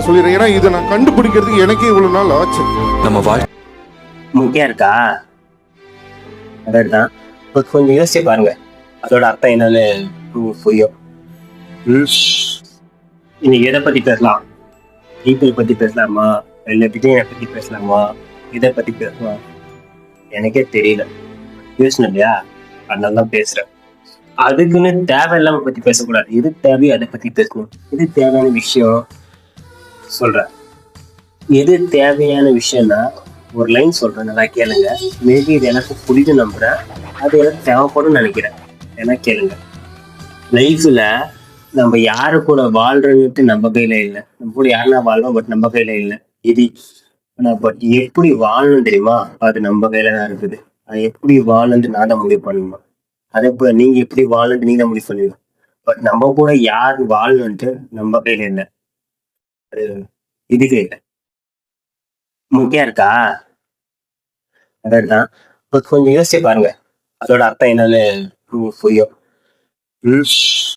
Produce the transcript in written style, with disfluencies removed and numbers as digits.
சொல்லிடுறேன். ஏன்னா இதை நான் கண்டுபிடிக்கிறதுக்கு எனக்கே இவ்வளவு நாள் ஆச்சு. நம்ம வாழ்க்கை முக்கியம் இருக்கா? அதான் கொஞ்சம் யோசிச்சு பாருங்க, அதோட அர்த்தம் என்னன்னு புரியும். இன்னைக்கு எதை பத்தி பேசலாம்? பீப்புள் பத்தி பேசலாமா, இல்லை விஜயனை பத்தி பேசலாமா, இதை பத்தி பேசலாம்? எனக்கே தெரியல, யோசனை இல்லையா? அதனால தான் பேசுறேன். அதுக்குன்னு தேவையில்லாம பத்தி பேசக்கூடாது. எது தேவையோ அதை பத்தி பேசணும். எது தேவையான விஷயம் சொல்றேன். எது தேவையான விஷயம்னா ஒரு லைன் சொல்றேன், நல்லா கேளுங்க. மேபி இது எனக்கு புரியுது நம்புறேன், அது எனக்கு தேவைப்படும் நினைக்கிறேன். ஏன்னா கேளுங்க, லைஃப்ல நம்ம யாரு கூட வாழ்றதுன்ட்டு நம்ம கையில இல்லை. நம்ம கூட யாருன்னா வாழ்றோம், பட் நம்ம கையில இல்லை. இது பட் எப்படி வாழணும் தெரியுமா? அது நம்ம கையில தான் இருக்குது. அது எப்படி வாழணும்னு நான் தான் முடிவு பண்ணணுமா? அதே போல நீங்க எப்படி வாழணும்னு நீங்க தான் முடிவு பண்ணுவீங்க. பட் நம்ம கூட யார் வாழணும்ட்டு நம்ம கையில இல்லை. அது இது கையில முக்கியம் இருக்கா? அதான் கொஞ்சம் யோசிச்சு பாருங்க, அதோட அர்த்தம் என்னன்னு புரியும்.